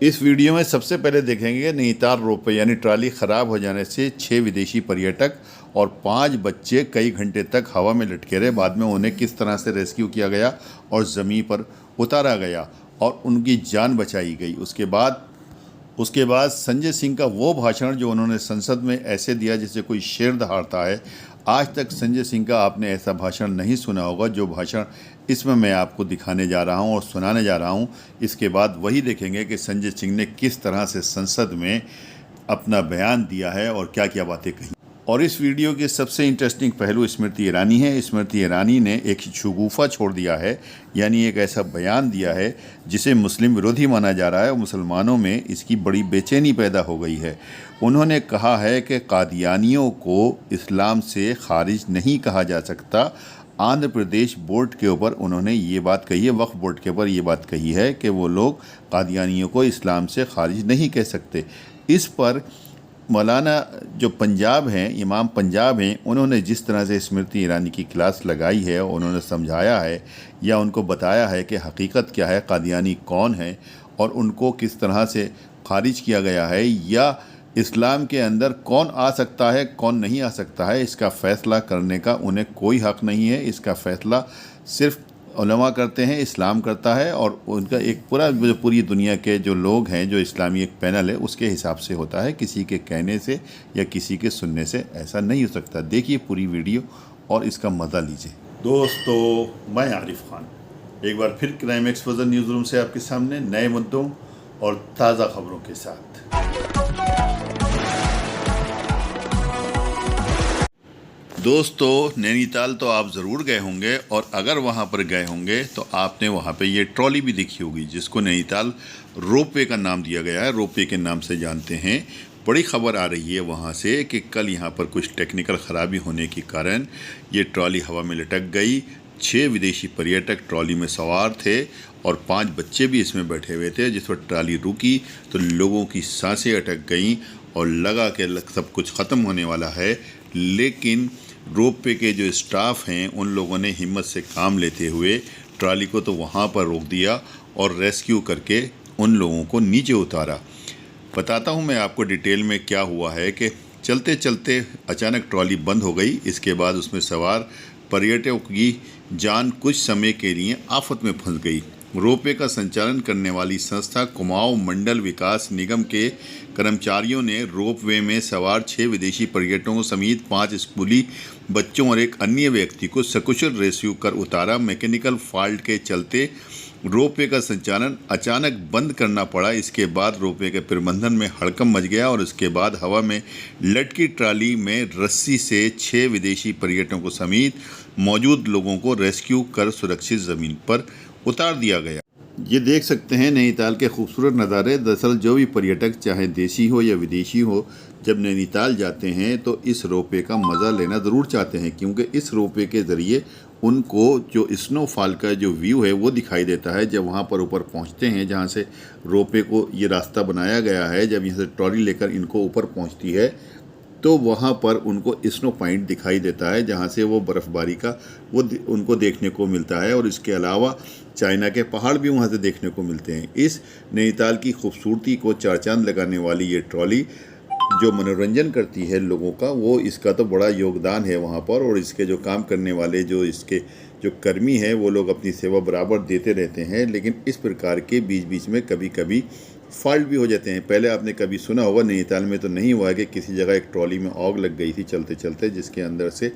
इस वीडियो में सबसे पहले देखेंगे नैनीताल रोपवे यानी ट्राली ख़राब हो जाने से 6 विदेशी पर्यटक और 5 बच्चे कई घंटे तक हवा में लटके रहे। बाद में उन्हें किस तरह से रेस्क्यू किया गया और ज़मीन पर उतारा गया और उनकी जान बचाई गई। उसके बाद संजय सिंह का वो भाषण जो उन्होंने संसद में ऐसे दिया जैसे कोई शेर दहाड़ता है। आज तक संजय सिंह का आपने ऐसा भाषण नहीं सुना होगा जो भाषण इसमें मैं आपको दिखाने जा रहा हूं और सुनाने जा रहा हूं। इसके बाद वही देखेंगे कि संजय सिंह ने किस तरह से संसद में अपना बयान दिया है और क्या क्या बातें कही। और इस वीडियो के सबसे इंटरेस्टिंग पहलू स्मृति ईरानी है। स्मृति ईरानी ने एक शगुफा छोड़ दिया है, यानी एक ऐसा बयान दिया है जिसे मुस्लिम विरोधी माना जा रहा है और मुसलमानों में इसकी बड़ी बेचैनी पैदा हो गई है। उन्होंने कहा है कि कादियानियों को इस्लाम से खारिज नहीं कहा जा सकता। आंध्र प्रदेश बोर्ड के ऊपर उन्होंने ये बात कही है, वक्फ बोर्ड के ऊपर ये बात कही है कि वो लोग कादियानियों को इस्लाम से खारिज नहीं कह सकते। इस पर मौलाना जो पंजाब हैं, इमाम पंजाब हैं, उन्होंने जिस तरह से स्मृति ईरानी की क्लास लगाई है, उन्होंने समझाया है या उनको बताया है कि हकीकत क्या है, कादियानी कौन है और उनको किस तरह से खारिज किया गया है या इस्लाम के अंदर कौन आ सकता है कौन नहीं आ सकता है, इसका फ़ैसला करने का उन्हें कोई हक़ नहीं है। इसका फ़ैसला सिर्फ़ उलमा करते हैं, इस्लाम करता है और उनका एक पूरी दुनिया के जो लोग हैं, जो इस्लामी एक पैनल है, उसके हिसाब से होता है। किसी के कहने से या किसी के सुनने से ऐसा नहीं हो सकता। देखिए पूरी वीडियो और इसका मज़ा लीजिए। दोस्तों, मैं आरिफ खान एक बार फिर क्राइम एक्सपोजर न्यूज़ रूम से आपके सामने नए मुद्दों और ताज़ा खबरों के साथ। दोस्तों, नैनीताल तो आप ज़रूर गए होंगे और अगर वहाँ पर गए होंगे तो आपने वहाँ पे ये ट्रॉली भी देखी होगी जिसको नैनीताल रोपवे का नाम दिया गया है, रोपवे के नाम से जानते हैं। बड़ी खबर आ रही है वहाँ से कि कल यहाँ पर कुछ टेक्निकल ख़राबी होने के कारण ये ट्रॉली हवा में लटक गई। 6 विदेशी पर्यटक ट्रॉली में सवार थे और 5 बच्चे भी इसमें बैठे हुए थे। जिस वक्त ट्रॉली रुकी तो लोगों की सांसें अटक गईं और लगा कि सब कुछ ख़त्म होने वाला है, लेकिन रोपवे के जो स्टाफ हैं उन लोगों ने हिम्मत से काम लेते हुए ट्रॉली को तो वहाँ पर रोक दिया और रेस्क्यू करके उन लोगों को नीचे उतारा। बताता हूँ मैं आपको डिटेल में क्या हुआ है कि चलते चलते अचानक ट्रॉली बंद हो गई। इसके बाद उसमें सवार पर्यटकों की जान कुछ समय के लिए आफत में फंस गई। रोपवे का संचालन करने वाली संस्था कुमाऊं मंडल विकास निगम के कर्मचारियों ने रोपवे में सवार 6 विदेशी पर्यटकों समेत 5 स्कूली बच्चों और एक अन्य व्यक्ति को सकुशल रेस्क्यू कर उतारा। मैकेनिकल फॉल्ट के चलते रोपवे का संचालन अचानक बंद करना पड़ा। इसके बाद रोपवे के प्रबंधन में हड़कंप मच गया और इसके बाद हवा में लटकी ट्राली में रस्सी से 6 विदेशी पर्यटकों समेत मौजूद लोगों को रेस्क्यू कर सुरक्षित ज़मीन पर उतार दिया गया। ये देख सकते हैं नैनीताल के खूबसूरत नज़ारे। दरअसल जो भी पर्यटक चाहे देसी हो या विदेशी हो, जब नैनीताल जाते हैं तो इस रोपवे का मज़ा लेना ज़रूर चाहते हैं, क्योंकि इस रोपवे के ज़रिए उनको जो स्नोफॉल का जो व्यू है वो दिखाई देता है। जब वहाँ पर ऊपर पहुँचते हैं, जहाँ से रोपवे को ये रास्ता बनाया गया है, जब यहाँ से ट्रॉली लेकर इनको ऊपर पहुँचती है तो वहाँ पर उनको स्नो पॉइंट दिखाई देता है, जहाँ से वो बर्फ़बारी का वो उनको देखने को मिलता है। और इसके अलावा चाइना के पहाड़ भी वहाँ से देखने को मिलते हैं। इस नैनीताल की खूबसूरती को चार चांद लगाने वाली ये ट्रॉली जो मनोरंजन करती है लोगों का, वो इसका तो बड़ा योगदान है वहाँ पर। और इसके जो काम करने वाले जो इसके जो कर्मी हैं वो लोग अपनी सेवा बराबर देते रहते हैं, लेकिन इस प्रकार के बीच बीच में कभी कभी फॉल्ट भी हो जाते हैं। पहले आपने कभी सुना होगा, नैनीताल में तो नहीं हुआ है कि किसी जगह एक ट्रॉली में आग लग गई थी चलते चलते, जिसके अंदर से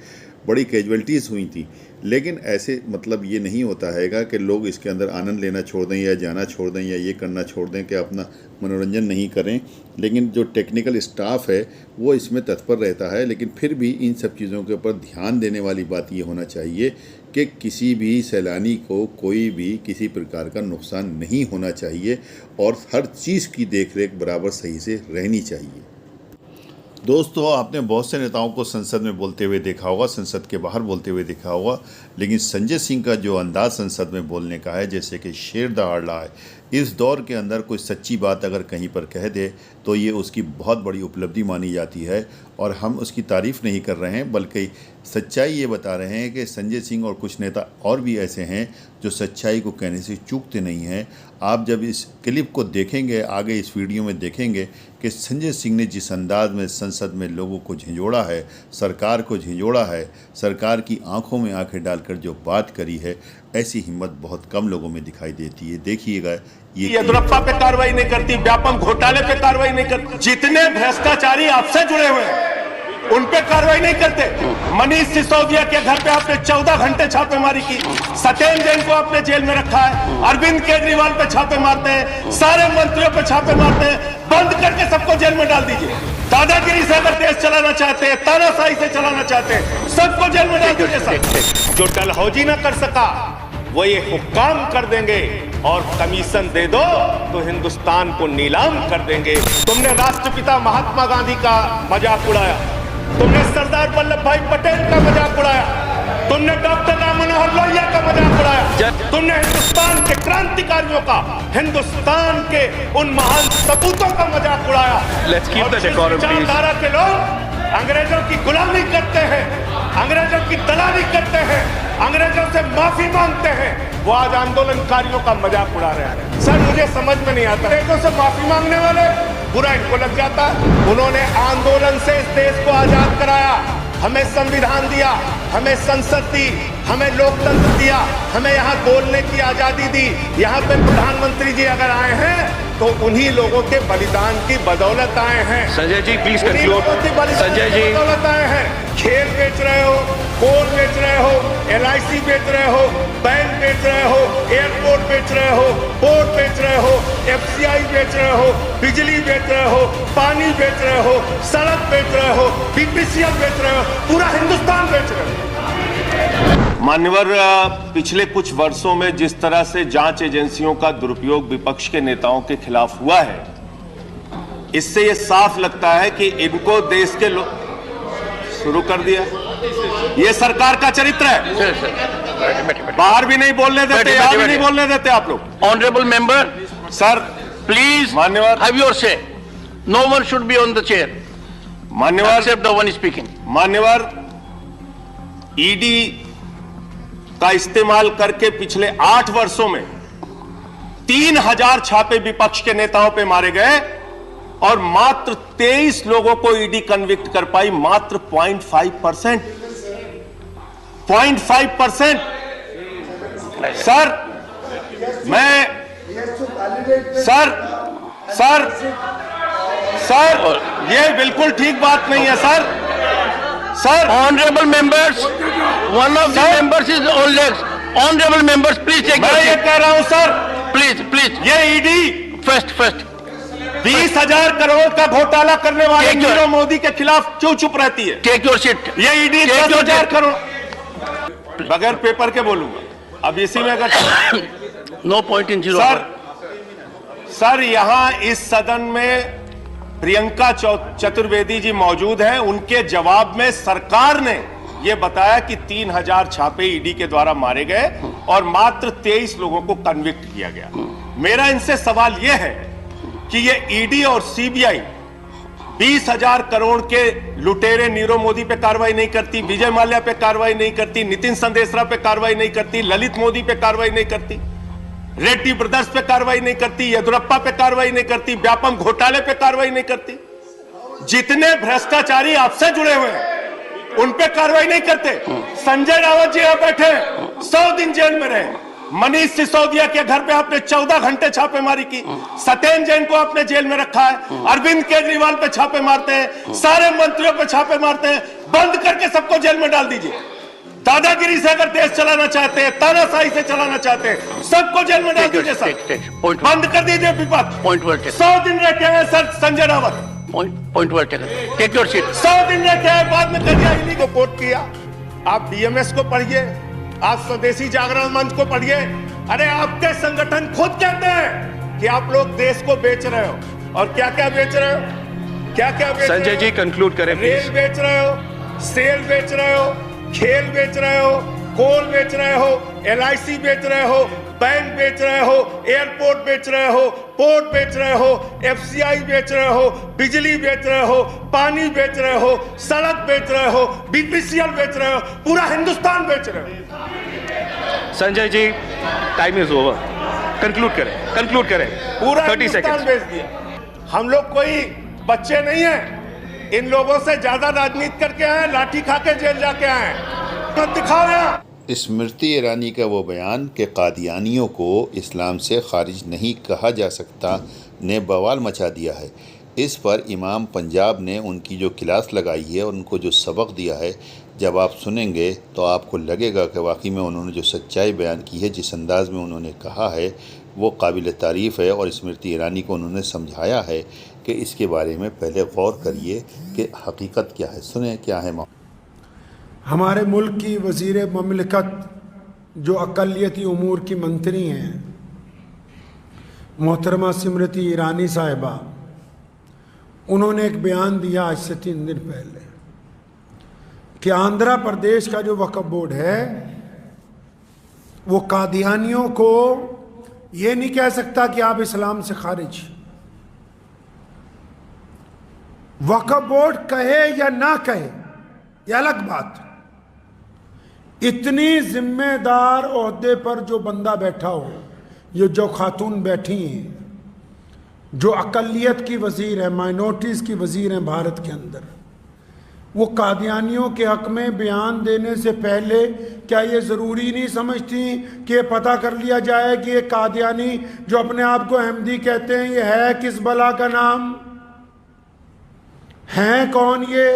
बड़ी कैजुअल्टीज़ हुई थी। लेकिन ऐसे मतलब ये नहीं होता हैगा कि लोग इसके अंदर आनंद लेना छोड़ दें या जाना छोड़ दें या ये करना छोड़ दें कि अपना मनोरंजन नहीं करें। लेकिन जो टेक्निकल स्टाफ है वो इसमें तत्पर रहता है। लेकिन फिर भी इन सब चीज़ों के ऊपर ध्यान देने वाली बात ये होना चाहिए कि किसी भी सैलानी को कोई भी किसी प्रकार का नुकसान नहीं होना चाहिए और हर चीज़ की देखरेख बराबर सही से रहनी चाहिए। दोस्तों, आपने बहुत से नेताओं को संसद में बोलते हुए देखा होगा, संसद के बाहर बोलते हुए देखा होगा, लेकिन संजय सिंह का जो अंदाज़ संसद में बोलने का है जैसे कि शेर दहाड़ रहा है, इस दौर के अंदर कोई सच्ची बात अगर कहीं पर कह दे तो ये उसकी बहुत बड़ी उपलब्धि मानी जाती है। और हम उसकी तारीफ़ नहीं कर रहे हैं, बल्कि सच्चाई ये बता रहे हैं कि संजय सिंह और कुछ नेता और भी ऐसे हैं जो सच्चाई को कहने से चूकते नहीं हैं। आप जब इस क्लिप को देखेंगे, आगे इस वीडियो में देखेंगे कि संजय सिंह ने जिस अंदाज में संसद में लोगों को झिंझोड़ा है, सरकार को झिंझोड़ा है, सरकार की आंखों में आंखें डालकर जो बात करी है, ऐसी हिम्मत बहुत कम लोगों में दिखाई देती है। देखिएगा, ये येदियुरप्पा पे कार्रवाई नहीं करती, व्यापम घोटाले पे कार्रवाई नहीं करती, जितने भ्रष्टाचारी आपसे जुड़े हुए हैं उन पे कार्रवाई नहीं करते। मनीष सिसोदिया के घर पे आपने 14 घंटे छापेमारी की, सत्येंद्र जैन को आपने जेल में रखा है, अरविंद केजरीवाल पे छापे मारते हैं, सारे मंत्रियों पे छापे मारते हैं, बंद करके सबको जेल में डाल दीजिए। दादागिरी से अगर देश चलाना चाहते हैं, तानाशाही से चलाना चाहते हैं, सबको जेल में डाल दीजिए। जो डलहौजी ना कर सका वो ये हुक्काम कर देंगे, और कमीशन दे दो तो हिंदुस्तान को नीलाम कर देंगे। तुमने राष्ट्रपिता महात्मा गांधी का मजाक उड़ाया, तुमने सरदार वल्लभ भाई पटेल का मजाक उड़ाया, तुमने डॉक्टर राम मनोहर लोहिया का मजाक उड़ाया, तुमने हिंदुस्तान के क्रांतिकारियों का, हिंदुस्तान के उन महान सपूतों का मजाक उड़ाया। विचारधारा के लोग अंग्रेजों की गुलामी करते हैं, अंग्रेजों की दलाली करते हैं, अंग्रेजों से माफी मांगते हैं, वो आज आंदोलनकारियों का मजाक उड़ा रहे हैं। सर मुझे समझ में नहीं आता, अंग्रेजों से माफी मांगने वाले बुरा इनको लग जाता है। उन्होंने आंदोलन से इस देश को आजाद कराया, हमें संविधान दिया, हमें संसद दी, हमें लोकतंत्र दिया, हमें यहाँ बोलने की आजादी दी। यहाँ पे प्रधानमंत्री जी अगर आए हैं तो उन्हीं लोगों के बलिदान की बदौलत आए हैं। Sanjay ji please conclude. संजय जी बदौलत आए हैं। खेल बेच रहे हो, कोल बेच रहे हो, LIC बेच रहे हो, बैंक बेच रहे हो, एयरपोर्ट बेच रहे हो, पोर्ट बेच रहे हो, FCI बेच रहे हो, बिजली बेच रहे हो, पानी बेच रहे हो, सड़क बेच रहे हो, BPCL बेच रहे हो, पूरा हिंदुस्तान बेच रहे हो। मान्यवर, पिछले कुछ वर्षों में जिस तरह से जांच एजेंसियों का दुरुपयोग विपक्ष के नेताओं के खिलाफ हुआ है, इससे ये साफ लगता है कि इनको देश के लोग शुरू कर दिया। ये सरकार का चरित्र है। बाहर भी नहीं बोलने देते, यहां भी नहीं बोलने देते आप लोग। ऑनरेबल मेंबर सर प्लीज मान्यवर, have your say. No one should be on the chair मान्यवर, एक्सेप्ट द वन स्पीकिंग। मान्यवर, ईडी का इस्तेमाल करके पिछले 8 वर्षों में 3000 छापे विपक्ष के नेताओं पे मारे गए और मात्र 23 लोगों को ईडी कन्विक्ट कर पाई, मात्र 0.5%। 0.5%। सर मैं सर ये बिल्कुल ठीक बात नहीं है sir. Sir honourable members, one of the members is on legs. Honourable members please take. मैं ये कह रहा हूं सर, प्लीज ये ईडी फर्स्ट 20,000 करोड़ का घोटाला करने वाले नीरव मोदी के खिलाफ क्यों चुप रहती है? Take your seat. ये ईडी 10,000 करोड़ बगैर पेपर के बोलूंगा। अब इसी में अगर no point in zero. Sir यहां इस सदन में प्रियंका चतुर्वेदी जी मौजूद हैं। उनके जवाब में सरकार ने यह बताया कि 3000 छापे ईडी के द्वारा मारे गए और मात्र 23 लोगों को कन्विक्ट किया गया। मेरा इनसे सवाल यह है कि ये ईडी और सीबीआई 20,000 करोड़ के लुटेरे नीरव मोदी पे कार्रवाई नहीं करती, विजय माल्या पे कार्रवाई नहीं करती, नितिन संदेशरा पे कार्रवाई नहीं करती, ललित मोदी पे कार्रवाई नहीं करती, रेड्डी ब्रदर्स पे कार्रवाई नहीं करती, येदियुरप्पा पे कार्रवाई नहीं करती, व्यापम घोटाले पे कार्रवाई नहीं करती, जितने भ्रष्टाचारी आपसे जुड़े हुए हैं उन पे कार्रवाई नहीं करते। संजय रावत जी यहां बैठे 100 दिन जेल में रहे। मनीष सिसोदिया के घर पे आपने 14 घंटे छापेमारी की, सत्येंद्र जैन को आपने जेल में रखा है, अरविंद केजरीवाल पे छापे मारते हैं, सारे मंत्रियों पे छापे मारते हैं, बंद करके सबको जेल में डाल दीजिए। दादागिरी से अगर देश चलाना चाहते हैं, तानाशाही से चलाना चाहते हैं, सबको जेल में डाल दीजिए सर, बंद कर दीजिए विपक्ष। 100 दिन रह के आए sir Sanjay Rawat, take your seat. 100 दिन रह के आए, बाद में करिए को कोर्ट किया। आप BMS को पढ़िए, आप स्वदेशी जागरण मंच को पढ़िए। अरे आपके संगठन खुद कहते हैं कि आप लोग देश को बेच रहे हो। और क्या क्या बेच रहे हो? क्या क्या बेच रहे हो? संजय जी कंक्लूड करें। रेल बेच रहे हो, सेल बेच रहे हो, खेल बेच रहे हो, कोल बेच रहे हो, LIC बेच रहे हो, बैंक बेच रहे हो, एयरपोर्ट बेच रहे हो, पोर्ट बेच रहे हो, FCI बेच रहे हो, बिजली बेच रहे हो, पानी बेच रहे हो, सड़क बेच रहे हो, BPCL बेच रहे हो, पूरा हिंदुस्तान बेच रहे हो। Sanjay ji time is over. Conclude करें पूरा 30 हिंदुस्तान सेकंड। बेच दिया। हम लोग कोई बच्चे नहीं हैं, इन लोगों से ज्यादा राजनीति करके आए, लाठी खा के जेल जाके आए। तो दिखाओ यहाँ। स्मृति ईरानी का वो बयान कि कादियानियों को इस्लाम से खारिज नहीं कहा जा सकता ने बवाल मचा दिया है। इस पर इमाम पंजाब ने उनकी जो क्लास लगाई है और उनको जो सबक दिया है, जब आप सुनेंगे तो आपको लगेगा कि वाकई में उन्होंने जो सच्चाई बयान की है, जिस अंदाज़ में उन्होंने कहा है, वो काबिल तारीफ़ है। और स्मृति ईरानी को उन्होंने समझाया है कि इसके बारे में पहले गौर करिए कि हकीकत क्या है। सुने क्या है। हमारे मुल्क की वज़ीर ममलिकत जो अक़लियती उमूर की मंत्री हैं, मोहतरमा स्मृति ईरानी साहिबा, उन्होंने एक बयान दिया आज से 3 दिन पहले कि आंध्र प्रदेश का जो वक्फ बोर्ड है वो कादियानियों को ये नहीं कह सकता कि आप इस्लाम से खारिज। वक्फ बोर्ड कहे या ना कहे ये अलग बात। इतनी जिम्मेदार ओहदे पर जो बंदा बैठा हो, ये जो खातून बैठी हैं, जो अक़लियत की वज़ीर है, माइनॉरिटीज़ की वज़ीर हैं भारत के अंदर, वो कादियानियों के हक़ में बयान देने से पहले क्या ये ज़रूरी नहीं समझती कि पता कर लिया जाए कि ये कादियानी जो अपने आप को अहमदी कहते हैं, ये है किस बला का नाम, हैं कौन ये?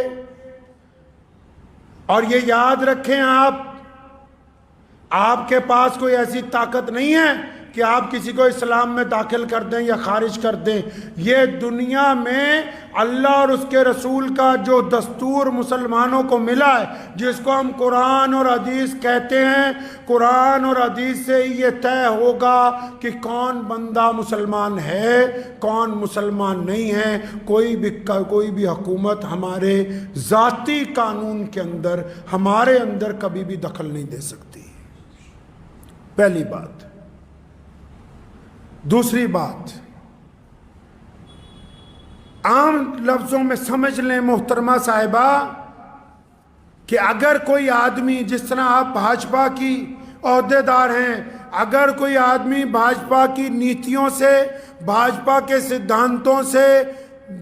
और ये याद रखें, आपके पास कोई ऐसी ताकत नहीं है कि आप किसी को इस्लाम में दाखिल कर दें या खारिज कर दें। ये दुनिया में अल्लाह और उसके रसूल का जो दस्तूर मुसलमानों को मिला है, जिसको हम कुरान और हदीस कहते हैं, कुरान और हदीस से ही ये तय होगा कि कौन बंदा मुसलमान है, कौन मुसलमान नहीं है। कोई भी हुकूमत हमारे ज़ाती कानून के अंदर, हमारे अंदर कभी भी दखल नहीं दे सकती। पहली बात। दूसरी बात, आम लफ्जों में समझ लें मोहतरमा साहिबा कि अगर कोई आदमी, जिस तरह आप भाजपा की ओहदेदार हैं, अगर कोई आदमी भाजपा की नीतियों से, भाजपा के सिद्धांतों से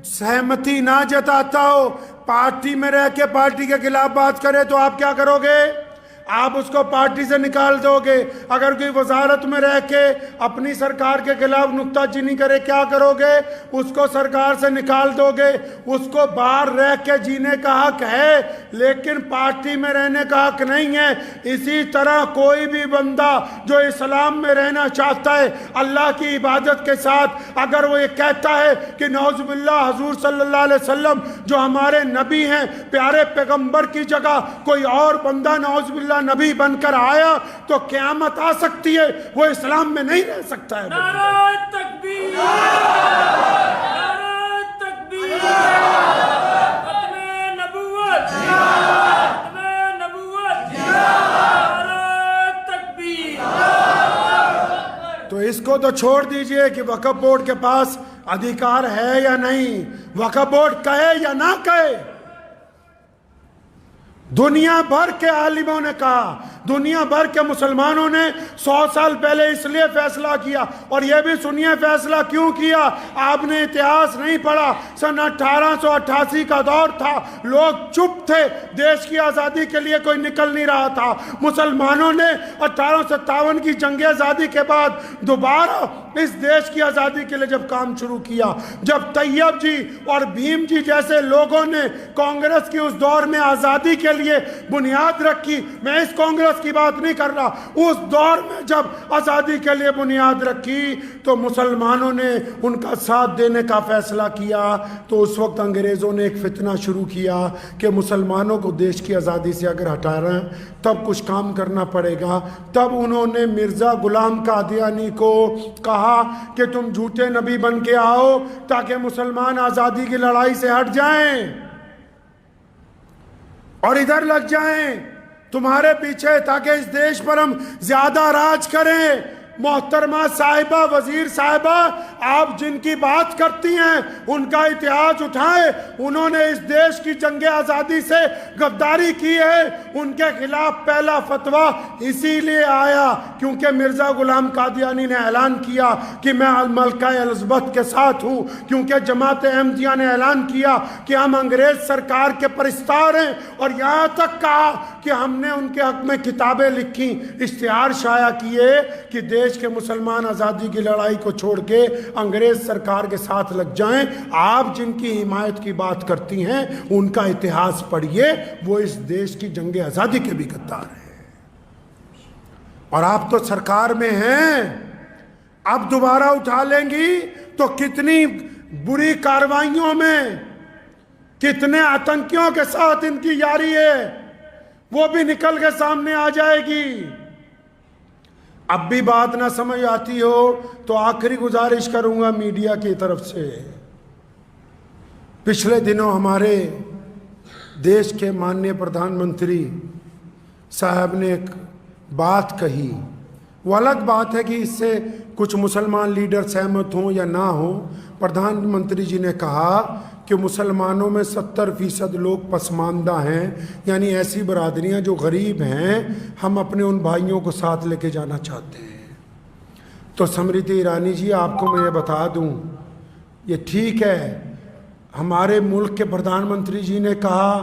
सहमति ना जताता हो, पार्टी में रह के पार्टी के खिलाफ बात करे, तो आप क्या करोगे? आप उसको पार्टी से निकाल दोगे। अगर कोई वजारत में रह के अपनी सरकार के खिलाफ नुक्ताचीनी करे, क्या करोगे? उसको सरकार से निकाल दोगे। उसको बाहर रह के जीने का हक है, लेकिन पार्टी में रहने का हक नहीं है। इसी तरह कोई भी बंदा जो इस्लाम में रहना चाहता है, अल्लाह की इबादत के साथ, अगर वो ये कहता है कि नौजुबिल्लाह हुजूर सल्लल्लाहु अलैहि वसल्लम जो हमारे नबी हैं, प्यारे पैगंबर की जगह कोई और बंदा नौजुबिल्लाह नबी बनकर आया, तो क़यामत आ सकती है, वो इस्लाम में नहीं रह सकता है। नारे तकबीर, नारे तकबीर, खत्मे नबुव्वत, खत्मे नबुव्वत, नारे तकबीर। तो इसको तो छोड़ दीजिए कि वक्फ बोर्ड के पास अधिकार है या नहीं, वक्फ बोर्ड कहे या ना कहे। दुनिया भर के आलिमों ने कहा, दुनिया भर के मुसलमानों ने 100 साल पहले इसलिए फैसला किया। और यह भी सुनिए फैसला क्यों किया। आपने इतिहास नहीं पढ़ा। सन 1888 का दौर था, लोग चुप थे, देश की आज़ादी के लिए कोई निकल नहीं रहा था। मुसलमानों ने 1857 की जंग आज़ादी के बाद दोबारा इस देश की आज़ादी के लिए जब काम शुरू किया, जब तैयब जी और भीम जी जैसे लोगों ने कांग्रेस की उस दौर में आज़ादी के लिए बुनियाद रखी, मैं इस कांग्रेस की बात नहीं कर रहा, उस दौर में जब आज़ादी के लिए बुनियाद रखी, तो मुसलमानों ने उनका साथ देने का फैसला किया। तो उस वक्त अंग्रेज़ों ने एक फितना शुरू किया कि मुसलमानों को देश की आज़ादी से अगर हटा रहे हैं तब कुछ काम करना पड़ेगा। तब उन्होंने मिर्ज़ा गुलाम कादियानी को कहा कि तुम झूठे नबी बन के आओ ताकि मुसलमान आज़ादी की लड़ाई से हट जाएं और इधर लग जाएं तुम्हारे पीछे, ताकि इस देश पर हम ज्यादा राज करें। मोहतरमा साहिबा, वजीर साहिबा, आप जिनकी बात करती हैं उनका इतिहास उठाएं। उन्होंने इस देश की जंगे आज़ादी से गद्दारी की है। उनके खिलाफ पहला फतवा इसीलिए आया क्योंकि मिर्ज़ा गुलाम कादियानी ने ऐलान किया कि मैं मलका एलिज़ाबेथ के साथ हूँ, क्योंकि जमात अहमदिया ने ऐलान किया कि हम अंग्रेज सरकार के परिस्तार हैं, और यहाँ तक कहा कि हमने उनके हक में किताबें लिखी, इश्तिहार शाया किए कि देश के मुसलमान आज़ादी की लड़ाई को छोड़ के अंग्रेज सरकार के साथ लग जाएं। आप जिनकी हिमायत की बात करती हैं उनका इतिहास पढ़िए, वो इस देश की जंगे आज़ादी के भी गद्दार हैं। और आप तो सरकार में हैं, अब दोबारा उठा लेंगी तो कितनी बुरी कार्रवाइयों में कितने आतंकियों के साथ इनकी यारी है वो भी निकल के सामने आ जाएगी। अब भी बात ना समझ आती हो तो आखिरी गुजारिश करूंगा मीडिया की तरफ से। पिछले दिनों हमारे देश के माननीय प्रधानमंत्री साहब ने एक बात कही, वो अलग बात है कि इससे कुछ मुसलमान लीडर सहमत हों या ना हो। प्रधानमंत्री जी ने कहा कि मुसलमानों में 70% लोग पसमानदा हैं, यानी ऐसी बरादरियां जो गरीब हैं, हम अपने उन भाइयों को साथ लेके जाना चाहते हैं। तो स्मृति ईरानी जी, आपको मैं ये बता दूं, ये ठीक है, हमारे मुल्क के प्रधानमंत्री जी ने कहा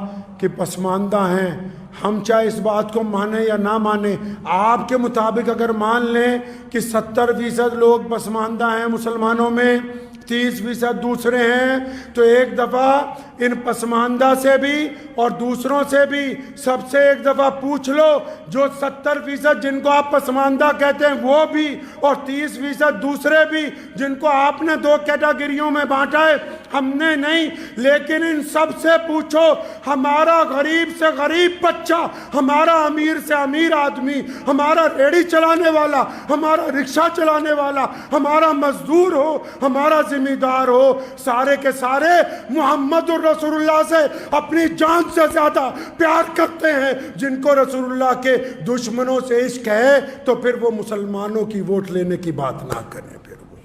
कि पसमानदा हैं, हम चाहे इस बात को माने या ना माने, आपके मुताबिक अगर मान लें कि 70% लोग पसमानदा हैं मुसलमानों में, 30% दूसरे हैं, तो एक दफ़ा इन पसमानदा से भी और दूसरों से भी सबसे एक दफ़ा पूछ लो, जो 70% जिनको आप पसमानदा कहते हैं वो भी, और 30% दूसरे भी जिनको आपने दो कैटेगरियों में बांटा है, हमने नहीं, लेकिन इन सब से पूछो, हमारा गरीब से गरीब बच्चा, हमारा अमीर से अमीर आदमी, हमारा रेड़ी चलाने वाला, हमारा रिक्शा चलाने वाला, हमारा मजदूर हो, हमारा जिम्मेदार हो, सारे के सारे मोहम्मद रसूलुल्लाह से अपनी जान से ज्यादा प्यार करते हैं। जिनको रसूलुल्लाह के दुश्मनों से इश्क है तो फिर वो मुसलमानों की वोट लेने की बात ना करें। फिर वो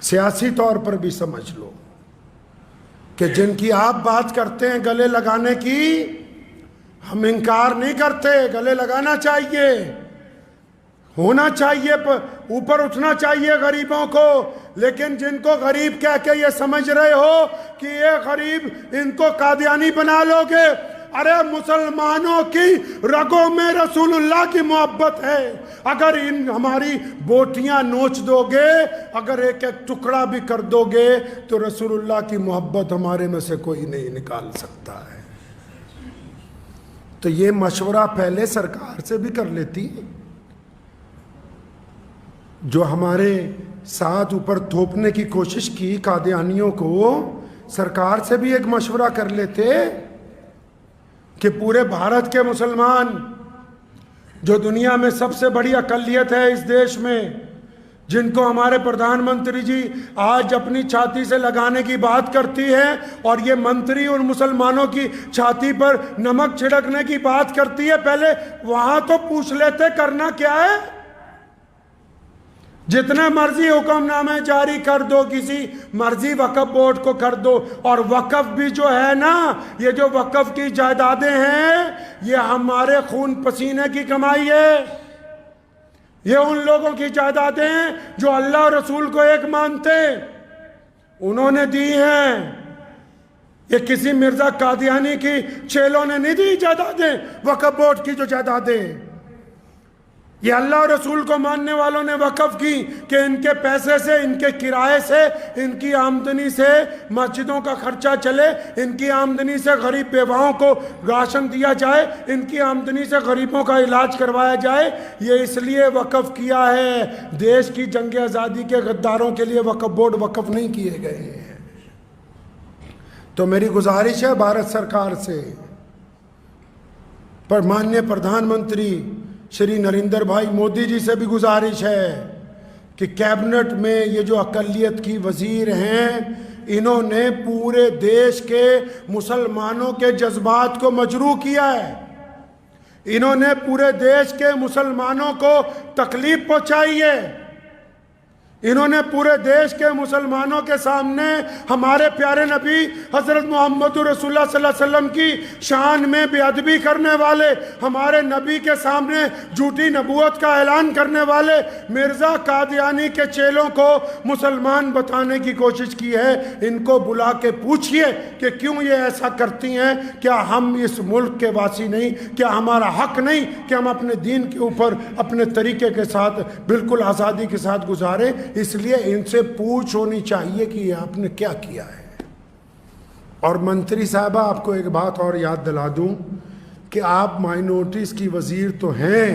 सियासी तौर पर भी समझ लो कि जिनकी आप बात करते हैं गले लगाने की, हम इनकार नहीं करते, गले लगाना चाहिए, होना चाहिए, ऊपर उठना चाहिए गरीबों को, लेकिन जिनको गरीब कह के ये समझ रहे हो कि ये गरीब, इनको कादियानी बना लोगे, अरे मुसलमानों की रगों में रसूलुल्लाह की मोहब्बत है। अगर इन हमारी बोटियां नोच दोगे, अगर एक एक टुकड़ा भी कर दोगे, तो रसूलुल्लाह की मोहब्बत हमारे में से कोई नहीं निकाल सकता है। तो ये मशवरा पहले सरकार से भी कर लेती, जो हमारे साथ ऊपर थोपने की कोशिश की कादियानियों को, सरकार से भी एक मशवरा कर लेते कि पूरे भारत के मुसलमान, जो दुनिया में सबसे बड़ी अकलियत है इस देश में, जिनको हमारे प्रधानमंत्री जी आज अपनी छाती से लगाने की बात करती है, और ये मंत्री उन मुसलमानों की छाती पर नमक छिड़कने की बात करती है, पहले वहां तो पूछ लेते करना क्या है। जितने मर्जी हुक्मनामे जारी कर दो, किसी मर्जी वक्फ बोर्ड को कर दो, और वक्फ भी जो है ना, ये जो वक्फ की जायदादें हैं, ये हमारे खून पसीने की कमाई है। ये उन लोगों की जायदादें हैं जो अल्लाह और रसूल को एक मानते, उन्होंने दी हैं। ये किसी मिर्जा कादियानी की चेलों ने नहीं दी जायदादें, वक्फ बोर्ड की जो जायदादें, ये अल्लाह और रसूल को मानने वालों ने वक़्फ़ की कि इनके पैसे से, इनके किराए से, इनकी आमदनी से मस्जिदों का खर्चा चले, इनकी आमदनी से गरीब बेवाओं को राशन दिया जाए, इनकी आमदनी से गरीबों का इलाज करवाया जाए। ये इसलिए वक़्फ़ किया है, देश की जंग आज़ादी के गद्दारों के लिए वक़्फ़ बोर्ड वक़्फ़ नहीं किए गए हैं। तो मेरी गुजारिश है भारत सरकार से, पर माननीय प्रधानमंत्री श्री नरेंद्र भाई मोदी जी से भी गुजारिश है कि कैबिनेट में ये जो अक़लियत की वज़ीर हैं, इन्होंने पूरे देश के मुसलमानों के जज्बात को मजरूह किया है। इन्होंने पूरे देश के मुसलमानों को तकलीफ पहुंचाई है। इन्होंने पूरे देश के मुसलमानों के सामने हमारे प्यारे नबी हज़रत मोहम्मद रसूलुल्लाह सल्लल्लाहु अलैहि वसल्लम की शान में बेअदबी करने वाले, हमारे नबी के सामने झूठी नबूवत का ऐलान करने वाले मिर्ज़ा कादियानी के चेलों को मुसलमान बताने की कोशिश की है। इनको बुला के पूछिए कि क्यों ये ऐसा करती हैं। क्या हम इस मुल्क के वासी नहीं? क्या हमारा हक नहीं कि हम अपने दीन के ऊपर अपने तरीके के साथ बिल्कुल आज़ादी के साथ गुजारें? इसलिए इनसे पूछ होनी चाहिए कि आपने क्या किया है। और मंत्री साहबा, आपको एक बात और याद दिला दूं कि आप माइनॉरिटीज़ की वज़ीर तो हैं,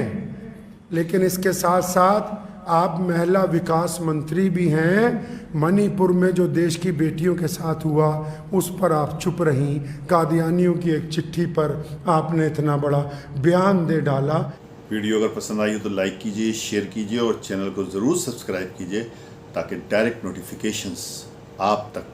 लेकिन इसके साथ साथ आप महिला विकास मंत्री भी हैं। मणिपुर में जो देश की बेटियों के साथ हुआ उस पर आप चुप रहीं। कादियानियों की एक चिट्ठी पर आपने इतना बड़ा बयान दे डाला। वीडियो अगर पसंद आई हो तो लाइक कीजिए, शेयर कीजिए और चैनल को ज़रूर सब्सक्राइब कीजिए ताकि डायरेक्ट नोटिफिकेशंस आप तक